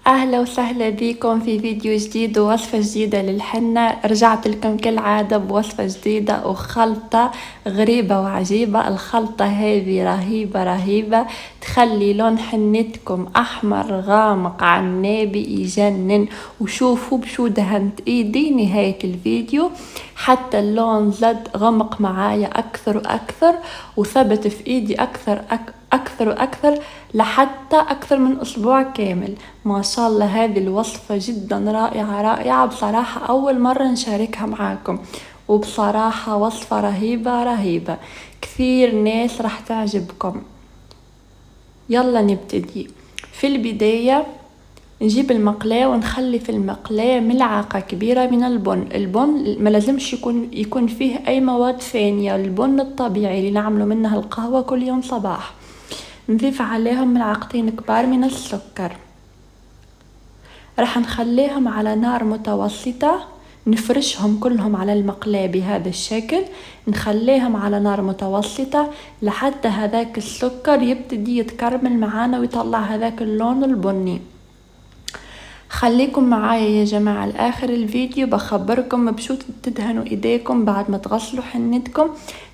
اهلا وسهلا بكم في فيديو جديد ووصفة جديدة للحنة. رجعت لكم كالعادة بوصفة جديدة وخلطة غريبة وعجيبة. الخلطة هذه رهيبة تخلي لون حنتكم احمر غامق عنابي يجنن. وشوفوا بشو دهنت ايدي نهاية الفيديو حتى اللون زاد غمق معايا اكثر واكثر وثبت في ايدي اكثر واكثر لحتى اكثر من اسبوع كامل. ما شاء الله هذه الوصفة جدا رائعة بصراحة، اول مرة نشاركها معاكم وبصراحة وصفة رهيبة كثير ناس راح تعجبكم. يلا نبتدي. في البداية نجيب المقلاة ونخلي في المقلاة ملعقة كبيرة من البن ما لازمش يكون فيه اي مواد ثانية، البن الطبيعي اللي نعمله منها القهوة كل يوم صباح. نضيف عليهم ملعقتين كبار من السكر، راح نخليهم على نار متوسطة، نفرشهم كلهم على المقلاة بهذا الشكل، نخليهم على نار متوسطة لحتى هذاك السكر يبتدي يتكرمل معانا ويطلع هذاك اللون البني. خليكم معايا يا جماعة لآخر الفيديو، بخبركم بشو تدهنوا ايديكم بعد ما تغسلوا حنتكم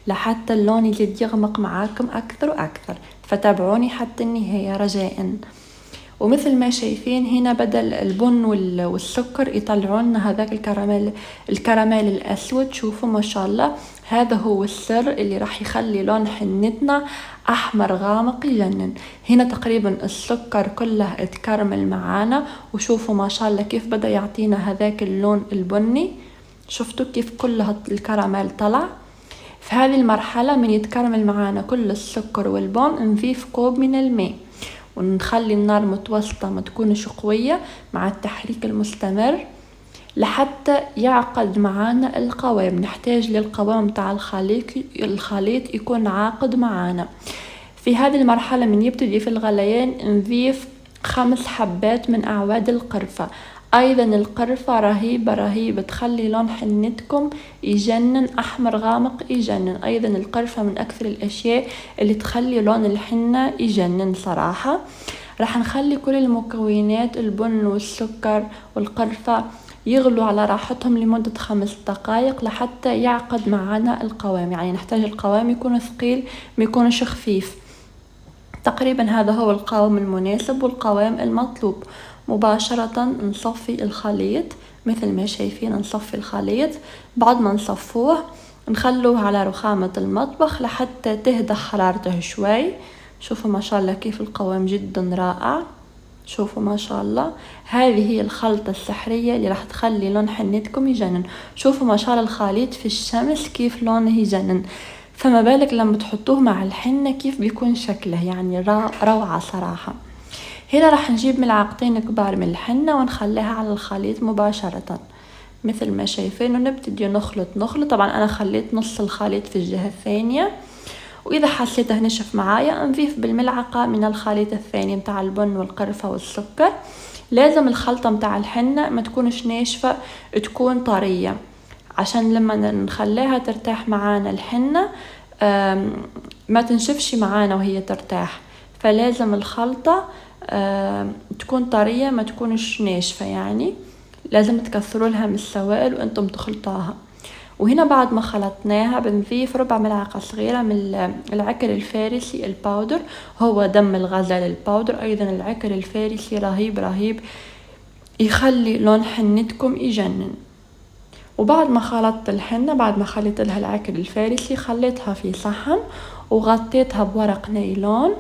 لحتى اللون يزيد يغمق معاكم اكثر واكثر، فتابعوني حتى النهاية رجاء. ومثل ما شايفين هنا بدل البن والسكر يطلعون هذاك الكراميل الاسود. شوفوا ما شاء الله هذا هو السر اللي راح يخلي لون حنتنا احمر غامق يجنن. هنا تقريبا السكر كله اتكرمل معانا، وشوفوا ما شاء الله كيف بدأ يعطينا هذاك اللون البني. شفتوا كيف كل الكراميل طلع. في هذه المرحلة من يتكرمل معانا كل السكر والبن نضيف كوب من الماء ونخلي النار متوسطة ما تكونش قوية مع التحريك المستمر لحتى يعقد معانا القوام. نحتاج للقوام تاع الخليط يكون عاقد معانا. في هذه المرحلة من يبتدي في الغليان نضيف 5 حبات من أعواد القرفة. ايضا القرفة رهيبة تخلي لون حنتكم يجنن احمر غامق يجنن. ايضا القرفة من اكثر الاشياء اللي تخلي لون الحنة يجنن صراحة. راح نخلي كل المكونات البن والسكر والقرفة يغلوا على راحتهم لمدة 5 دقائق لحتى يعقد معنا القوام. يعني نحتاج القوام يكون ثقيل ما يكونش خفيف. تقريبا هذا هو القوام المناسب والقوام المطلوب. مباشرة نصفي الخليط مثل ما شايفين، نصفي الخليط. بعد ما نصفوه نخلوه على رخامة المطبخ لحتى تهدى حرارته شوي. شوفوا ما شاء الله كيف القوام جدا رائع. شوفوا ما شاء الله هذه هي الخلطة السحرية اللي راح تخلي لون حنتكم يجنن. شوفوا ما شاء الله الخليط في الشمس كيف لونه يجنن، فما بالك لما تحطوه مع الحنة كيف بيكون شكله، يعني روعة صراحة. هنا راح نجيب ملعقتين كبار من الحنة ونخليها على الخليط مباشرة مثل ما شايفين، ونبتدي نخلط. طبعا انا خليت نص الخليط في الجهة الثانية، واذا حسيته نشف معايا نضيف بالملعقة من الخليط الثاني متاع البن والقرفة والسكر. لازم الخلطة متاع الحنة ما تكونش ناشفة، تكون طرية عشان لما نخليها ترتاح معانا الحنة ما تنشفش معانا وهي ترتاح. فلازم الخلطة تكون طرية ما تكونش ناشفة، يعني لازم تكثروا لها من السوائل وانتم تخلطوها. وهنا بعد ما خلطناها بنضيف ربع ملعقة صغيرة من العكر الفارسي الباودر، هو دم الغزل الباودر. ايضا العكر الفارسي رهيب يخلي لون حنتكم يجنن. وبعد ما خلطت الحنة، بعد ما خليت لها العكر الفارسي، خليتها في صحن وغطيتها بورق نايلون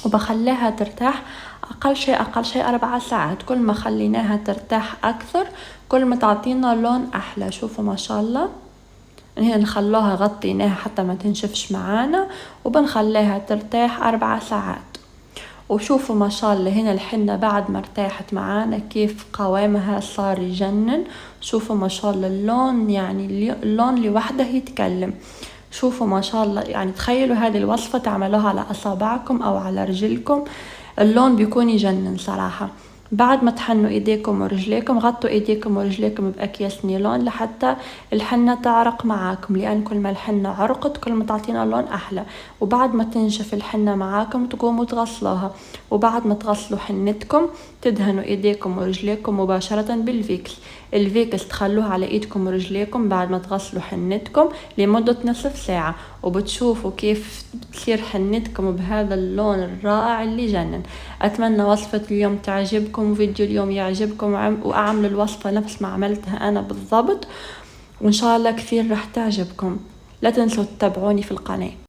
وبخليها ترتاح اقل شيء 4 ساعات. كل ما خليناها ترتاح اكثر كل ما تعطينا لون احلى. شوفوا ما شاء الله هنا نخلوها غطيناها حتى ما تنشفش معانا وبنخليها ترتاح 4 ساعات. وشوفوا ما شاء الله هنا الحنة بعد ما ارتاحت معانا كيف قوامها صار يجنن. شوفوا ما شاء الله اللون، يعني اللون لوحده يتكلم. شوفوا ما شاء الله، يعني تخيلوا هذه الوصفة تعملوها على أصابعكم أو على رجلكم، اللون بيكون يجنن صراحة. بعد ما تحنوا ايديكم ورجليكم غطوا ايديكم ورجليكم باكياس نيلون لحتى الحنة تعرق معاكم، لان كل ما الحنة عرقت كل ما تعطينا لون احلى. وبعد ما تنشف الحنة معاكم تقوموا تغسلوها، وبعد ما تغسلوا حنتكم تدهنوا ايديكم ورجليكم مباشرة بالفيكس. الفيكس تخلوه على ايدكم ورجليكم بعد ما تغسلوا حنتكم لمدة نصف ساعة، وبتشوفوا كيف تصير حنتكم بهذا اللون الرائع اللي جنن. اتمنى وصفة اليوم تعجبكم وفيديو اليوم يعجبكم، واعملوا الوصفة نفس ما عملتها انا بالضبط، وان شاء الله كثير رح تعجبكم. لا تنسوا تتابعوني في القناة.